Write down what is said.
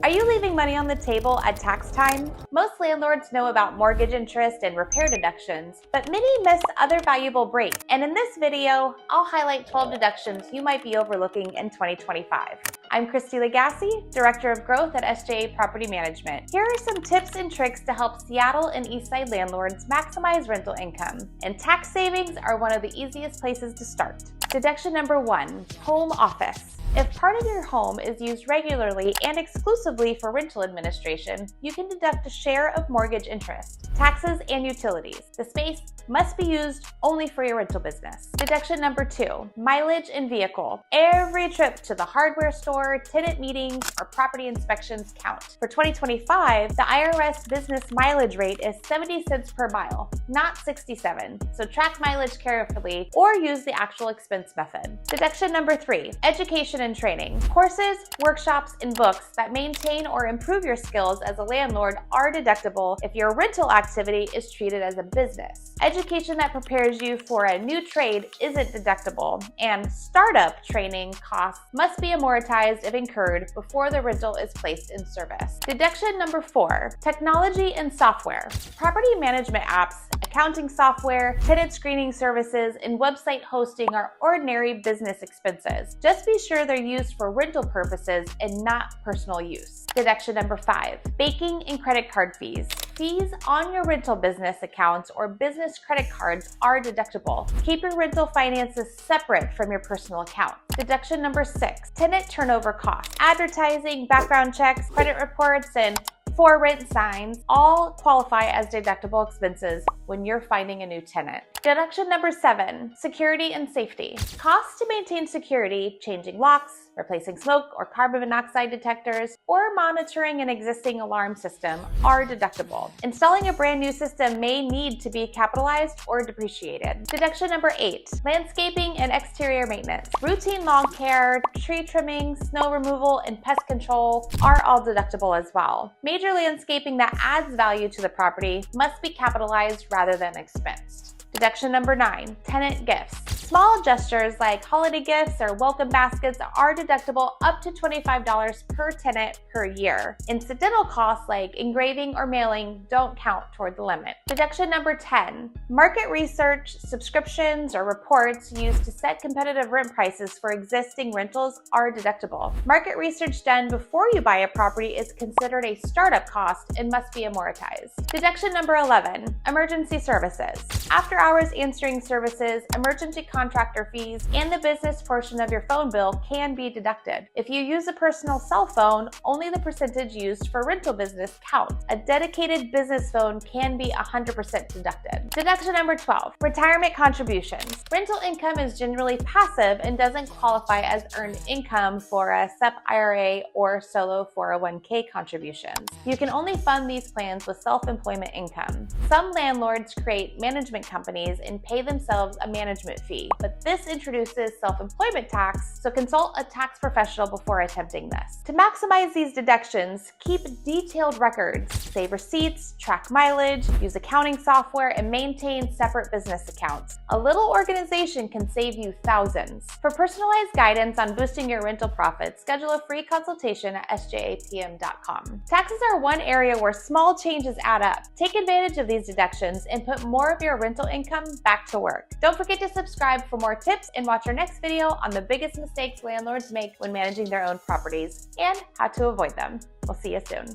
Are you leaving money on the table at tax time? Most landlords know about mortgage interest and repair deductions, but many miss other valuable breaks. And in this video, I'll highlight 12 deductions you might be overlooking in 2025. I'm Christi Lagasse, Director of Growth at SJA Property Management. Here are some tips and tricks to help Seattle and Eastside landlords maximize rental income. And tax savings are one of the easiest places to start. Deduction number 1, home office. If part of your home is used regularly and exclusively for rental administration, you can deduct a share of mortgage interest, taxes, and utilities. The space must be used only for your rental business. Deduction number 2, mileage and vehicle. Every trip to the hardware store, tenant meetings, or property inspections count. For 2025, the IRS business mileage rate is 70 cents per mile, not 67. So track mileage carefully or use the actual expense method. Deduction number 3, education and training. Courses, workshops, and books that maintain or improve your skills as a landlord are deductible if your rental activity is treated as a business. Education that prepares you for a new trade isn't deductible, and startup training costs must be amortized if incurred before the rental is placed in service. Deduction number 4, technology and software. Property management apps, accounting software, tenant screening services, and website hosting are ordinary business expenses. Just be sure they're used for rental purposes and not personal use. Deduction number 5, banking and credit card fees. Fees on your rental business accounts or business credit cards are deductible. Keep your rental finances separate from your personal account. Deduction number 6, tenant turnover costs. Advertising, background checks, credit reports, and for rent signs all qualify as deductible expenses when you're finding a new tenant. Deduction number 7, security and safety. Costs to maintain security, changing locks, replacing smoke or carbon monoxide detectors, or monitoring an existing alarm system are deductible. Installing a brand new system may need to be capitalized or depreciated. Deduction number 8, landscaping and exterior maintenance. Routine lawn care, tree trimming, snow removal, and pest control are all deductible as well. Major landscaping that adds value to the property must be capitalized rather than expensed. Deduction number 9, tenant gifts. Small gestures like holiday gifts or welcome baskets are deductible up to $25 per tenant per year. Incidental costs like engraving or mailing don't count toward the limit. Deduction number 10, market research, subscriptions, or reports used to set competitive rent prices for existing rentals are deductible. Market research done before you buy a property is considered a startup cost and must be amortized. Deduction number 11, emergency services. After hours answering services, emergency contractor fees, and the business portion of your phone bill can be deducted. If you use a personal cell phone, only the percentage used for rental business counts. A dedicated business phone can be 100% deducted. Deduction number 12, retirement contributions. Rental income is generally passive and doesn't qualify as earned income for a SEP IRA or solo 401k contributions. You can only fund these plans with self-employment income. Some landlords create management companies and pay themselves a management fee, but this introduces self-employment tax, so consult a tax professional before attempting this. To maximize these deductions, keep detailed records, save receipts, track mileage, use accounting software, and maintain separate business accounts. A little organization can save you thousands. For personalized guidance on boosting your rental profits, schedule a free consultation at sjapm.com. Taxes are one area where small changes add up. Take advantage of these deductions and put more of your rental income back to work. Don't forget to subscribe for more tips and watch our next video on the biggest mistakes landlords make when managing their own properties and how to avoid them. We'll see you soon.